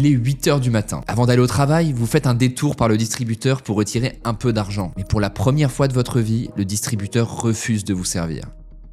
Il est 8h du matin. Avant d'aller au travail, vous faites un détour par le distributeur pour retirer un peu d'argent. Mais pour la première fois de votre vie, le distributeur refuse de vous servir.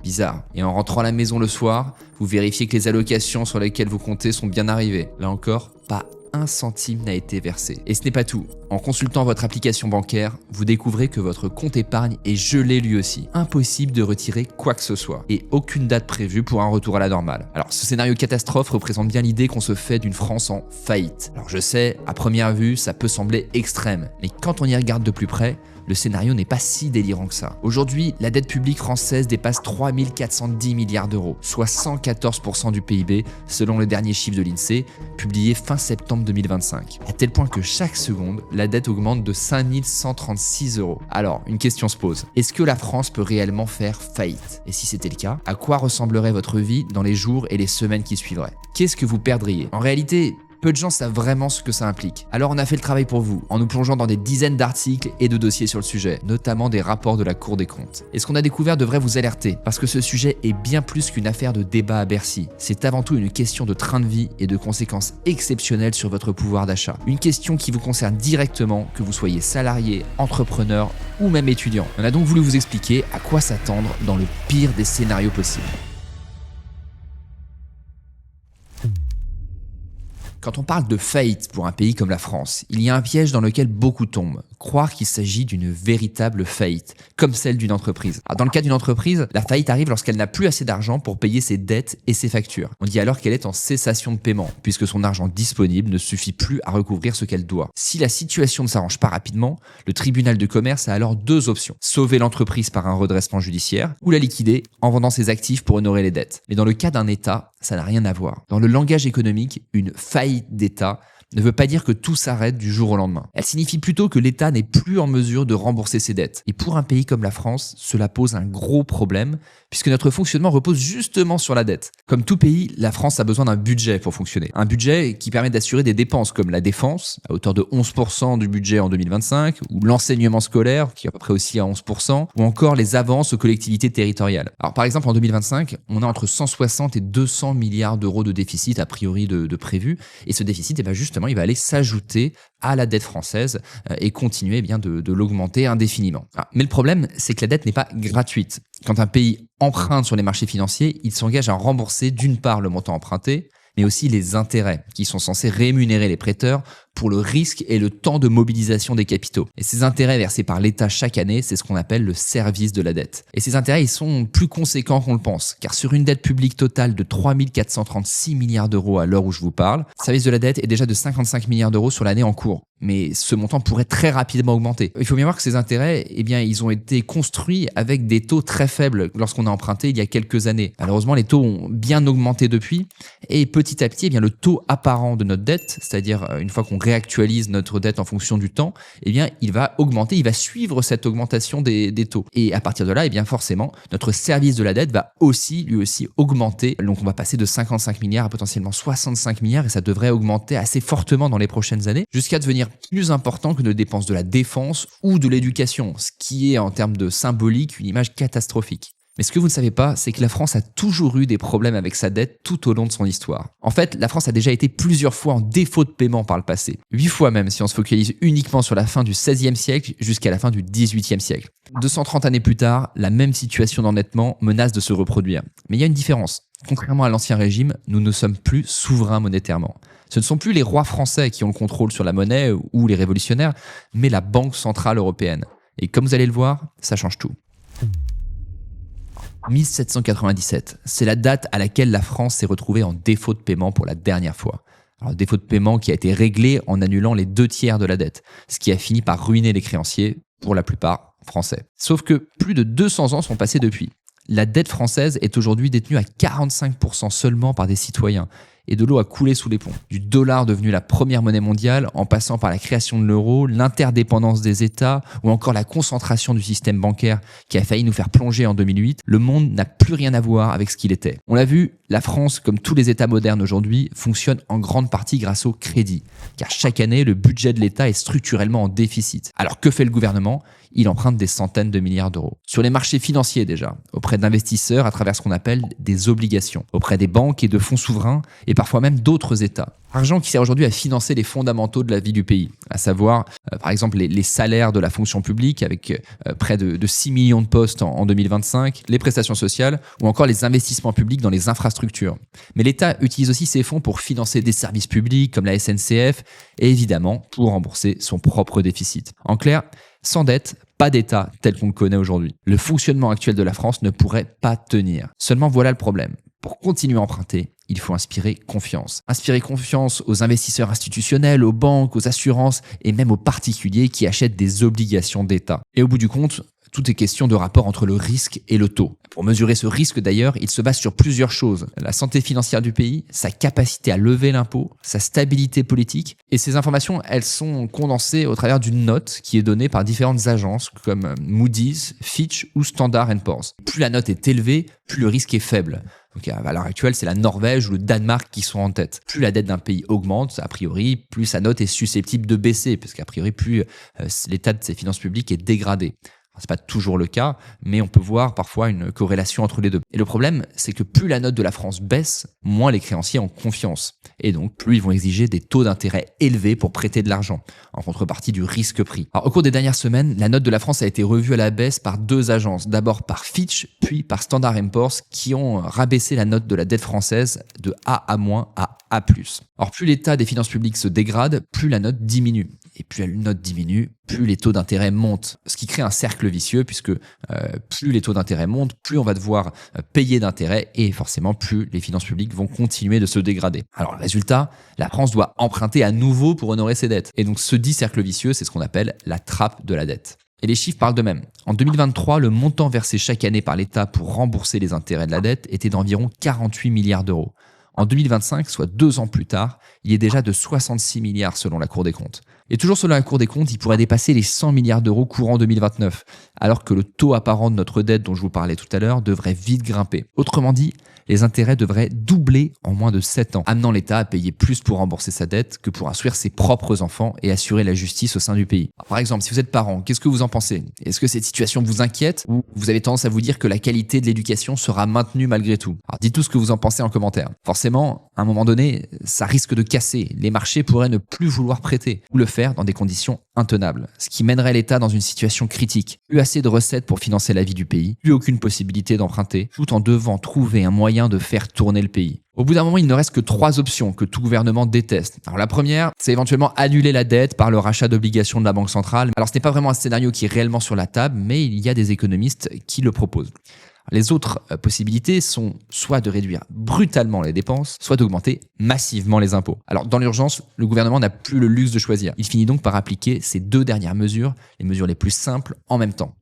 Bizarre. Et en rentrant à la maison le soir, vous vérifiez que les allocations sur lesquelles vous comptez sont bien arrivées. Là encore, pas un centime n'a été versé. Et ce n'est pas tout. En consultant votre application bancaire, vous découvrez que votre compte épargne est gelé lui aussi. Impossible de retirer quoi que ce soit. Et aucune date prévue pour un retour à la normale. Alors ce scénario catastrophe représente bien l'idée qu'on se fait d'une France en faillite. Alors je sais, à première vue, ça peut sembler extrême. Mais quand on y regarde de plus près, le scénario n'est pas si délirant que ça. Aujourd'hui, la dette publique française dépasse 3 410 milliards d'euros, soit 114% du PIB, selon le dernier chiffre de l'INSEE, publié fin septembre 2025. À tel point que chaque seconde, la dette augmente de 5 136 euros. Alors, une question se pose. Est-ce que la France peut réellement faire faillite? Et si c'était le cas, à quoi ressemblerait votre vie dans les jours et les semaines qui suivraient? Qu'est-ce que vous perdriez? En réalité, peu de gens savent vraiment ce que ça implique. Alors on a fait le travail pour vous, en nous plongeant dans des dizaines d'articles et de dossiers sur le sujet, notamment des rapports de la Cour des comptes. Et ce qu'on a découvert devrait vous alerter, parce que ce sujet est bien plus qu'une affaire de débat à Bercy. C'est avant tout une question de train de vie et de conséquences exceptionnelles sur votre pouvoir d'achat. Une question qui vous concerne directement, que vous soyez salarié, entrepreneur ou même étudiant. On a donc voulu vous expliquer à quoi s'attendre dans le pire des scénarios possibles. Quand on parle de faillite pour un pays comme la France, il y a un piège dans lequel beaucoup tombent. Croire qu'il s'agit d'une véritable faillite, comme celle d'une entreprise. Alors dans le cas d'une entreprise, la faillite arrive lorsqu'elle n'a plus assez d'argent pour payer ses dettes et ses factures. On dit alors qu'elle est en cessation de paiement, puisque son argent disponible ne suffit plus à recouvrir ce qu'elle doit. Si la situation ne s'arrange pas rapidement, le tribunal de commerce a alors deux options. Sauver l'entreprise par un redressement judiciaire, ou la liquider en vendant ses actifs pour honorer les dettes. Mais dans le cas d'un État, ça n'a rien à voir. Dans le langage économique, une faillite d'État ne veut pas dire que tout s'arrête du jour au lendemain. Elle signifie plutôt que l'État n'est plus en mesure de rembourser ses dettes. Et pour un pays comme la France, cela pose un gros problème, puisque notre fonctionnement repose justement sur la dette. Comme tout pays, la France a besoin d'un budget pour fonctionner. Un budget qui permet d'assurer des dépenses comme la défense, à hauteur de 11% du budget en 2025, ou l'enseignement scolaire, qui est à peu près aussi à 11%, ou encore les avances aux collectivités territoriales. Alors par exemple, en 2025, on a entre 160 et 200 milliards d'euros de déficit, a priori de prévu, et ce déficit, justement, il va aller s'ajouter à la dette française et continuer de l'augmenter indéfiniment. Mais le problème, c'est que la dette n'est pas gratuite. Quand un pays emprunte sur les marchés financiers, il s'engage à rembourser d'une part le montant emprunté, mais aussi les intérêts qui sont censés rémunérer les prêteurs pour le risque et le temps de mobilisation des capitaux. Et ces intérêts versés par l'État chaque année, c'est ce qu'on appelle le service de la dette. Et ces intérêts, ils sont plus conséquents qu'on le pense, car sur une dette publique totale de 3 436 milliards d'euros à l'heure où je vous parle, le service de la dette est déjà de 55 milliards d'euros sur l'année en cours. Mais ce montant pourrait très rapidement augmenter. Il faut bien voir que ces intérêts, ils ont été construits avec des taux très faibles lorsqu'on a emprunté il y a quelques années. Malheureusement, les taux ont bien augmenté depuis, et petit à petit, le taux apparent de notre dette, c'est-à-dire une fois qu'on réactualise notre dette en fonction du temps, il va augmenter, il va suivre cette augmentation des taux. Et à partir de là, forcément, notre service de la dette va lui aussi augmenter. Donc on va passer de 55 milliards à potentiellement 65 milliards, et ça devrait augmenter assez fortement dans les prochaines années, jusqu'à devenir plus important que nos dépenses de la défense ou de l'éducation, ce qui est en termes de symbolique une image catastrophique. Mais ce que vous ne savez pas, c'est que la France a toujours eu des problèmes avec sa dette tout au long de son histoire. En fait, la France a déjà été plusieurs fois en défaut de paiement par le passé. 8 fois même si on se focalise uniquement sur la fin du XVIe siècle jusqu'à la fin du XVIIIe siècle. 230 années plus tard, la même situation d'endettement menace de se reproduire. Mais il y a une différence. Contrairement à l'Ancien Régime, nous ne sommes plus souverains monétairement. Ce ne sont plus les rois français qui ont le contrôle sur la monnaie ou les révolutionnaires, mais la Banque Centrale Européenne. Et comme vous allez le voir, ça change tout. 1797, c'est la date à laquelle la France s'est retrouvée en défaut de paiement pour la dernière fois. Alors, défaut de paiement qui a été réglé en annulant les 2/3 de la dette, ce qui a fini par ruiner les créanciers, pour la plupart français. Sauf que plus de 200 ans sont passés depuis. La dette française est aujourd'hui détenue à 45% seulement par des citoyens. Et de l'eau a coulé sous les ponts. Du dollar devenu la première monnaie mondiale, en passant par la création de l'euro, l'interdépendance des États ou encore la concentration du système bancaire qui a failli nous faire plonger en 2008, le monde n'a plus rien à voir avec ce qu'il était. On l'a vu, la France, comme tous les États modernes aujourd'hui, fonctionne en grande partie grâce au crédit. Car chaque année, le budget de l'État est structurellement en déficit. Alors que fait le gouvernement ? Il emprunte des centaines de milliards d'euros. Sur les marchés financiers déjà, auprès d'investisseurs à travers ce qu'on appelle des obligations, auprès des banques et de fonds souverains, et parfois même d'autres États. Argent qui sert aujourd'hui à financer les fondamentaux de la vie du pays, à savoir par exemple les salaires de la fonction publique avec près de 6 millions de postes en 2025, les prestations sociales ou encore les investissements publics dans les infrastructures. Mais l'État utilise aussi ces fonds pour financer des services publics comme la SNCF et évidemment pour rembourser son propre déficit. En clair, sans dette, pas d'État tel qu'on le connaît aujourd'hui. Le fonctionnement actuel de la France ne pourrait pas tenir. Seulement voilà le problème. Pour continuer à emprunter, il faut inspirer confiance. Inspirer confiance aux investisseurs institutionnels, aux banques, aux assurances et même aux particuliers qui achètent des obligations d'État. Et au bout du compte, tout est question de rapport entre le risque et le taux. Pour mesurer ce risque d'ailleurs, il se base sur plusieurs choses. La santé financière du pays, sa capacité à lever l'impôt, sa stabilité politique. Et ces informations, elles sont condensées au travers d'une note qui est donnée par différentes agences comme Moody's, Fitch ou Standard & Poor's. Plus la note est élevée, plus le risque est faible. Donc à l'heure actuelle, c'est la Norvège ou le Danemark qui sont en tête. Plus la dette d'un pays augmente, a priori, plus sa note est susceptible de baisser, parce qu'a priori, plus l'état de ses finances publiques est dégradé. C'est pas toujours le cas, mais on peut voir parfois une corrélation entre les deux. Et le problème, c'est que plus la note de la France baisse, moins les créanciers ont confiance. Et donc, plus ils vont exiger des taux d'intérêt élevés pour prêter de l'argent, en contrepartie du risque pris. Alors, au cours des dernières semaines, la note de la France a été revue à la baisse par deux agences. D'abord par Fitch, puis par Standard & Poor's, qui ont rabaissé la note de la dette française de A- à A+. Or, plus l'état des finances publiques se dégrade, plus la note diminue. Et plus la note diminue, plus les taux d'intérêt montent. Ce qui crée un cercle vicieux, puisque plus les taux d'intérêt montent, plus on va devoir payer d'intérêt et forcément plus les finances publiques vont continuer de se dégrader. Alors le résultat, la France doit emprunter à nouveau pour honorer ses dettes. Et donc ce dit cercle vicieux, c'est ce qu'on appelle la trappe de la dette. Et les chiffres parlent d'eux-mêmes. En 2023, le montant versé chaque année par l'État pour rembourser les intérêts de la dette était d'environ 48 milliards d'euros. En 2025, soit 2 ans plus tard, il est déjà de 66 milliards selon la Cour des comptes. Et toujours selon la Cour des comptes, il pourrait dépasser les 100 milliards d'euros courant 2029, alors que le taux apparent de notre dette dont je vous parlais tout à l'heure devrait vite grimper. Autrement dit, les intérêts devraient doubler en moins de 7 ans, amenant l'État à payer plus pour rembourser sa dette que pour instruire ses propres enfants et assurer la justice au sein du pays. Alors, par exemple, si vous êtes parent, qu'est-ce que vous en pensez? Est-ce que cette situation vous inquiète ou vous avez tendance à vous dire que la qualité de l'éducation sera maintenue malgré tout? Alors dites tout ce que vous en pensez en commentaire. Forcément, à un moment donné, ça risque de casser. Les marchés pourraient ne plus vouloir prêter ou le faire dans des conditions intenables, ce qui mènerait l'État dans une situation critique. Plus assez de recettes pour financer la vie du pays, plus aucune possibilité d'emprunter, tout en devant trouver un moyen de faire tourner le pays. Au bout d'un moment, il ne reste que 3 options que tout gouvernement déteste. Alors la première, c'est éventuellement annuler la dette par le rachat d'obligations de la Banque centrale. Alors ce n'est pas vraiment un scénario qui est réellement sur la table, mais il y a des économistes qui le proposent. Les autres possibilités sont soit de réduire brutalement les dépenses, soit d'augmenter massivement les impôts. Alors dans l'urgence, le gouvernement n'a plus le luxe de choisir. Il finit donc par appliquer ces 2 dernières mesures, les mesures les plus simples, en même temps.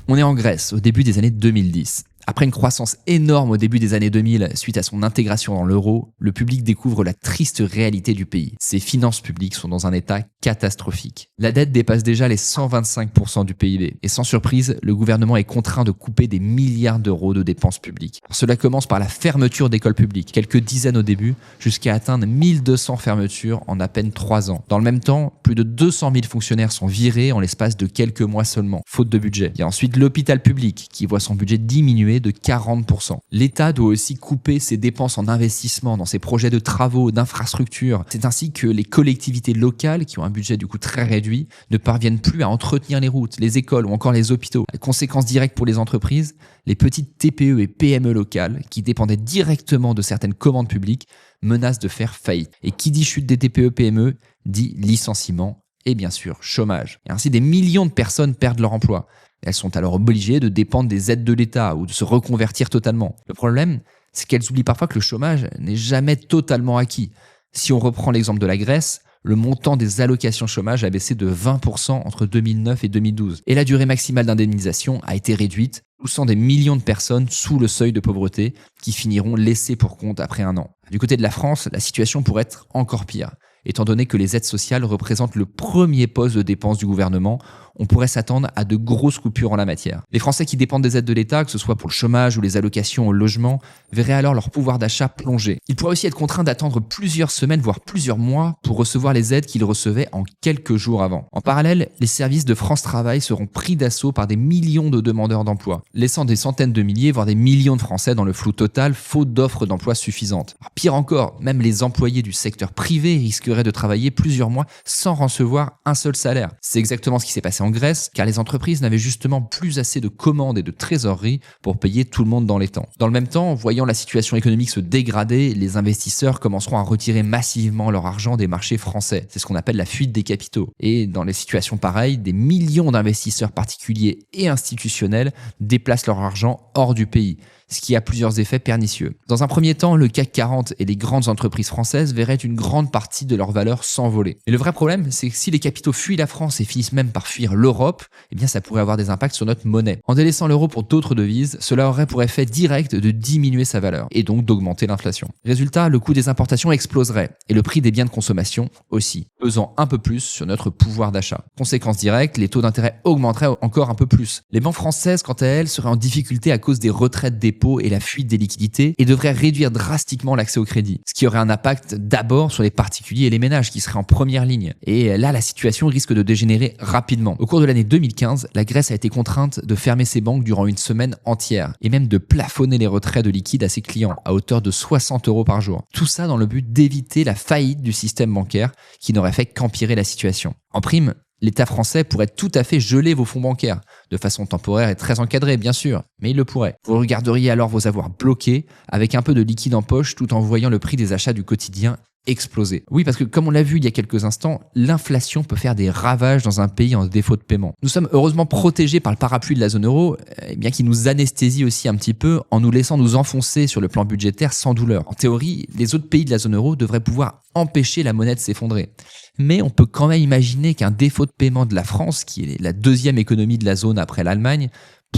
On est en Grèce, au début des années 2010. Après une croissance énorme au début des années 2000 suite à son intégration dans l'euro, le public découvre la triste réalité du pays. Ses finances publiques sont dans un état catastrophique. La dette dépasse déjà les 125% du PIB. Et sans surprise, le gouvernement est contraint de couper des milliards d'euros de dépenses publiques. Cela commence par la fermeture d'écoles publiques, quelques dizaines au début, jusqu'à atteindre 1200 fermetures en à peine 3 ans. Dans le même temps, plus de 200 000 fonctionnaires sont virés en l'espace de quelques mois seulement, faute de budget. Il y a ensuite l'hôpital public qui voit son budget diminuer de 40%. L'État doit aussi couper ses dépenses en investissement dans ses projets de travaux, d'infrastructures. C'est ainsi que les collectivités locales, qui ont un budget du coup très réduit, ne parviennent plus à entretenir les routes, les écoles ou encore les hôpitaux. Conséquence directe pour les entreprises, les petites TPE et PME locales, qui dépendaient directement de certaines commandes publiques, menacent de faire faillite. Et qui dit chute des TPE-PME dit licenciement et bien sûr chômage. Et ainsi des millions de personnes perdent leur emploi. Elles sont alors obligées de dépendre des aides de l'État ou de se reconvertir totalement. Le problème, c'est qu'elles oublient parfois que le chômage n'est jamais totalement acquis. Si on reprend l'exemple de la Grèce, le montant des allocations chômage a baissé de 20% entre 2009 et 2012. Et la durée maximale d'indemnisation a été réduite, poussant des millions de personnes sous le seuil de pauvreté qui finiront laissées pour compte après 1 an. Du côté de la France, la situation pourrait être encore pire, étant donné que les aides sociales représentent le premier poste de dépense du gouvernement. on pourrait s'attendre à de grosses coupures en la matière. Les Français qui dépendent des aides de l'État, que ce soit pour le chômage ou les allocations au logement, verraient alors leur pouvoir d'achat plonger. Ils pourraient aussi être contraints d'attendre plusieurs semaines, voire plusieurs mois, pour recevoir les aides qu'ils recevaient en quelques jours avant. En parallèle, les services de France Travail seront pris d'assaut par des millions de demandeurs d'emploi, laissant des centaines de milliers, voire des millions de Français dans le flou total, faute d'offres d'emploi suffisantes. Alors, pire encore, même les employés du secteur privé risqueraient de travailler plusieurs mois sans recevoir un seul salaire. C'est exactement ce qui s'est passé en Grèce, car les entreprises n'avaient justement plus assez de commandes et de trésorerie pour payer tout le monde dans les temps. Dans le même temps, voyant la situation économique se dégrader, les investisseurs commenceront à retirer massivement leur argent des marchés français. C'est ce qu'on appelle la fuite des capitaux. Et dans les situations pareilles, des millions d'investisseurs particuliers et institutionnels déplacent leur argent hors du pays, ce qui a plusieurs effets pernicieux. Dans un premier temps, le CAC 40 et les grandes entreprises françaises verraient une grande partie de leur valeur s'envoler. Et le vrai problème, c'est que si les capitaux fuient la France et finissent même par fuir l'Europe, eh bien ça pourrait avoir des impacts sur notre monnaie. En délaissant l'euro pour d'autres devises, cela aurait pour effet direct de diminuer sa valeur et donc d'augmenter l'inflation. Résultat, le coût des importations exploserait et le prix des biens de consommation aussi, pesant un peu plus sur notre pouvoir d'achat. Conséquence directe, les taux d'intérêt augmenteraient encore un peu plus. Les banques françaises, quant à elles, seraient en difficulté à cause des retraites des dépôts et la fuite des liquidités et devrait réduire drastiquement l'accès au crédit, ce qui aurait un impact d'abord sur les particuliers et les ménages qui seraient en première ligne. Et là, la situation risque de dégénérer rapidement. Au cours de l'année 2015, la Grèce a été contrainte de fermer ses banques durant une semaine entière et même de plafonner les retraits de liquide à ses clients à hauteur de 60 € par jour. Tout ça dans le but d'éviter la faillite du système bancaire qui n'aurait fait qu'empirer la situation. En prime, l'État français pourrait tout à fait geler vos fonds bancaires, de façon temporaire et très encadrée bien sûr, mais il le pourrait. Vous regarderiez alors vos avoirs bloqués, avec un peu de liquide en poche tout en voyant le prix des achats du quotidien exploser. Oui, parce que comme on l'a vu il y a quelques instants, l'inflation peut faire des ravages dans un pays en défaut de paiement. Nous sommes heureusement protégés par le parapluie de la zone euro, bien qui nous anesthésie aussi un petit peu en nous laissant nous enfoncer sur le plan budgétaire sans douleur. En théorie, les autres pays de la zone euro devraient pouvoir empêcher la monnaie de s'effondrer. Mais on peut quand même imaginer qu'un défaut de paiement de la France, qui est la deuxième économie de la zone après l'Allemagne,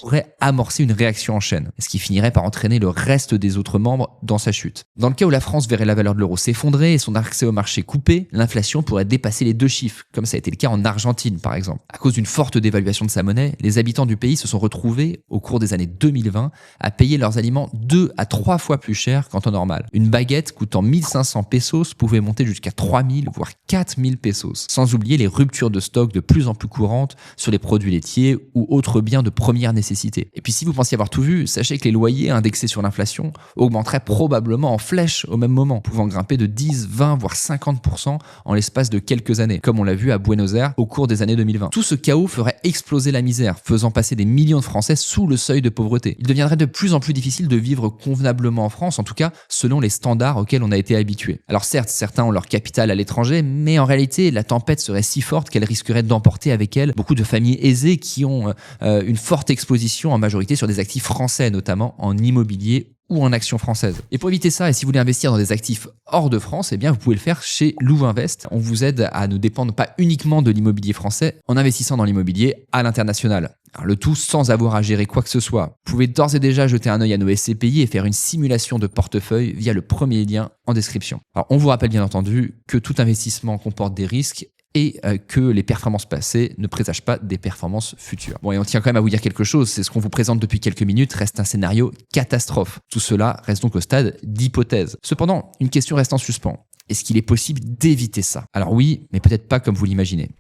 pourrait amorcer une réaction en chaîne, ce qui finirait par entraîner le reste des autres membres dans sa chute. Dans le cas où la France verrait la valeur de l'euro s'effondrer et son accès au marché coupé, l'inflation pourrait dépasser les 2 chiffres, comme ça a été le cas en Argentine par exemple. À cause d'une forte dévaluation de sa monnaie, les habitants du pays se sont retrouvés, au cours des années 2020, à payer leurs aliments 2 à 3 fois plus cher qu'en temps normal. Une baguette coûtant 1500 pesos pouvait monter jusqu'à 3000 voire 4000 pesos. Sans oublier les ruptures de stock de plus en plus courantes sur les produits laitiers ou autres biens de première nécessité. Et puis si vous pensiez avoir tout vu, sachez que les loyers indexés sur l'inflation augmenteraient probablement en flèche au même moment, pouvant grimper de 10, 20 voire 50% en l'espace de quelques années, comme on l'a vu à Buenos Aires au cours des années 2020. Tout ce chaos ferait exploser la misère, faisant passer des millions de Français sous le seuil de pauvreté. Il deviendrait de plus en plus difficile de vivre convenablement en France, en tout cas selon les standards auxquels on a été habitué. Alors certes, certains ont leur capital à l'étranger, mais en réalité, la tempête serait si forte qu'elle risquerait d'emporter avec elle beaucoup de familles aisées qui ont une forte exposition en majorité sur des actifs français, notamment en immobilier ou en actions françaises. Et pour éviter ça, et si vous voulez investir dans des actifs hors de France, eh bien vous pouvez le faire chez Louvinvest. On vous aide à ne dépendre pas uniquement de l'immobilier français en investissant dans l'immobilier à l'international. Alors, le tout sans avoir à gérer quoi que ce soit. Vous pouvez d'ores et déjà jeter un œil à nos SCPI et faire une simulation de portefeuille via le premier lien en description. Alors on vous rappelle bien entendu que tout investissement comporte des risques et que les performances passées ne présagent pas des performances futures. Bon, et on tient quand même à vous dire quelque chose, c'est ce qu'on vous présente depuis quelques minutes, reste un scénario catastrophe. Tout cela reste donc au stade d'hypothèse. Cependant, une question reste en suspens. Est-ce qu'il est possible d'éviter ça? Alors oui, mais peut-être pas comme vous l'imaginez.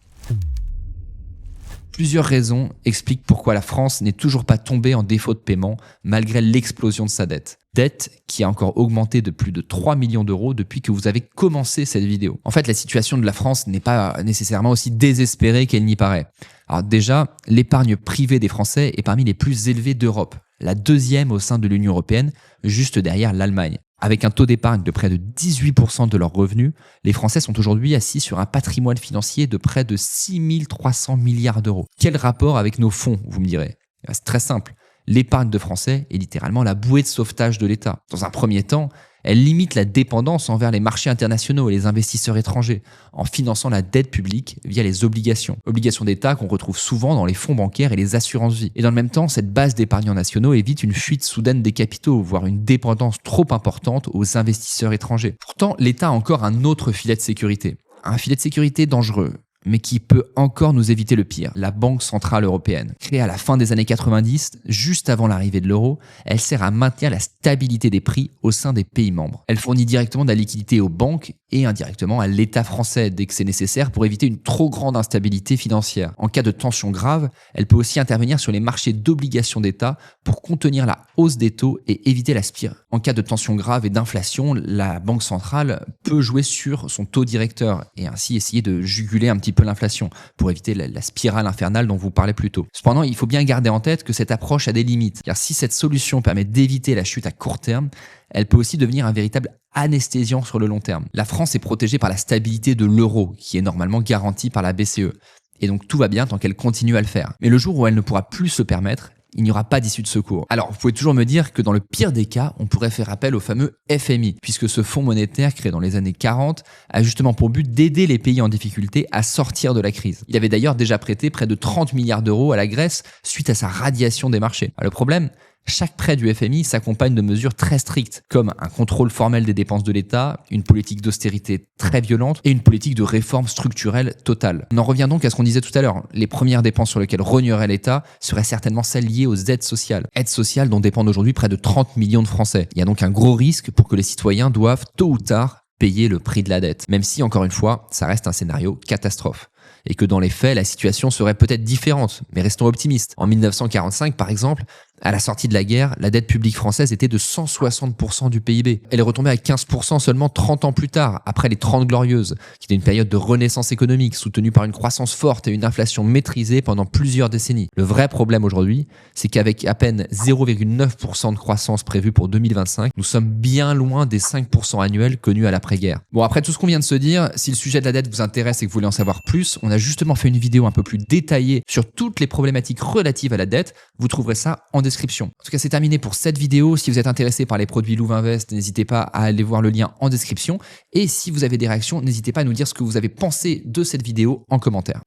Plusieurs raisons expliquent pourquoi la France n'est toujours pas tombée en défaut de paiement malgré l'explosion de sa dette. Dette qui a encore augmenté de plus de 3 millions d'euros depuis que vous avez commencé cette vidéo. En fait, la situation de la France n'est pas nécessairement aussi désespérée qu'elle n'y paraît. Alors déjà, l'épargne privée des Français est parmi les plus élevées d'Europe, la deuxième au sein de l'Union européenne, juste derrière l'Allemagne. Avec un taux d'épargne de près de 18% de leurs revenus, les Français sont aujourd'hui assis sur un patrimoine financier de près de 6 300 milliards d'euros. Quel rapport avec nos fonds, vous me direz? C'est très simple. L'épargne de Français est littéralement la bouée de sauvetage de l'État. Dans un premier temps, elle limite la dépendance envers les marchés internationaux et les investisseurs étrangers en finançant la dette publique via les obligations. Obligations d'État qu'on retrouve souvent dans les fonds bancaires et les assurances-vie. Et dans le même temps, cette base d'épargnants nationaux évite une fuite soudaine des capitaux, voire une dépendance trop importante aux investisseurs étrangers. Pourtant, l'État a encore un autre filet de sécurité. Un filet de sécurité dangereux. mais qui peut encore nous éviter le pire, la Banque Centrale Européenne. Créée à la fin des années 90, juste avant l'arrivée de l'euro, elle sert à maintenir la stabilité des prix au sein des pays membres. Elle fournit directement de la liquidité aux banques et indirectement à l'État français dès que c'est nécessaire pour éviter une trop grande instabilité financière. En cas de tension grave, elle peut aussi intervenir sur les marchés d'obligations d'État pour contenir la hausse des taux et éviter la spirale. En cas de tension grave et d'inflation, la Banque centrale peut jouer sur son taux directeur et ainsi essayer de juguler un petit peu l'inflation pour éviter la spirale infernale dont vous parlez plus tôt. Cependant, il faut bien garder en tête que cette approche a des limites, car si cette solution permet d'éviter la chute à court terme, elle peut aussi devenir un véritable anesthésiant sur le long terme. La France est protégée par la stabilité de l'euro, qui est normalement garantie par la BCE. Et donc tout va bien tant qu'elle continue à le faire. Mais le jour où elle ne pourra plus se permettre, il n'y aura pas d'issue de secours. Alors, vous pouvez toujours me dire que dans le pire des cas, on pourrait faire appel au fameux FMI, puisque ce fonds monétaire créé dans les années 40 a justement pour but d'aider les pays en difficulté à sortir de la crise. Il avait d'ailleurs déjà prêté près de 30 milliards d'euros à la Grèce suite à sa radiation des marchés. Alors, le problème, chaque prêt du FMI s'accompagne de mesures très strictes, comme un contrôle formel des dépenses de l'État, une politique d'austérité très violente et une politique de réforme structurelle totale. On en revient donc à ce qu'on disait tout à l'heure. Les premières dépenses sur lesquelles rognerait l'État seraient certainement celles liées aux aides sociales. Aides sociales dont dépendent aujourd'hui près de 30 millions de Français. Il y a donc un gros risque pour que les citoyens doivent, tôt ou tard, payer le prix de la dette. Même si, encore une fois, ça reste un scénario catastrophe. Et que dans les faits, la situation serait peut-être différente, mais restons optimistes. En 1945, par exemple, à la sortie de la guerre, la dette publique française était de 160% du PIB. Elle est retombée à 15% seulement 30 ans plus tard, après les 30 Glorieuses, qui était une période de renaissance économique soutenue par une croissance forte et une inflation maîtrisée pendant plusieurs décennies. Le vrai problème aujourd'hui, c'est qu'avec à peine 0,9% de croissance prévue pour 2025, nous sommes bien loin des 5% annuels connus à l'après-guerre. Bon, après tout ce qu'on vient de se dire, si le sujet de la dette vous intéresse et que vous voulez en savoir plus, on a justement fait une vidéo un peu plus détaillée sur toutes les problématiques relatives à la dette. Vous trouverez ça en description. En tout cas, c'est terminé pour cette vidéo. Si vous êtes intéressé par les produits Louvainvest, n'hésitez pas à aller voir le lien en description. Et si vous avez des réactions, n'hésitez pas à nous dire ce que vous avez pensé de cette vidéo en commentaire.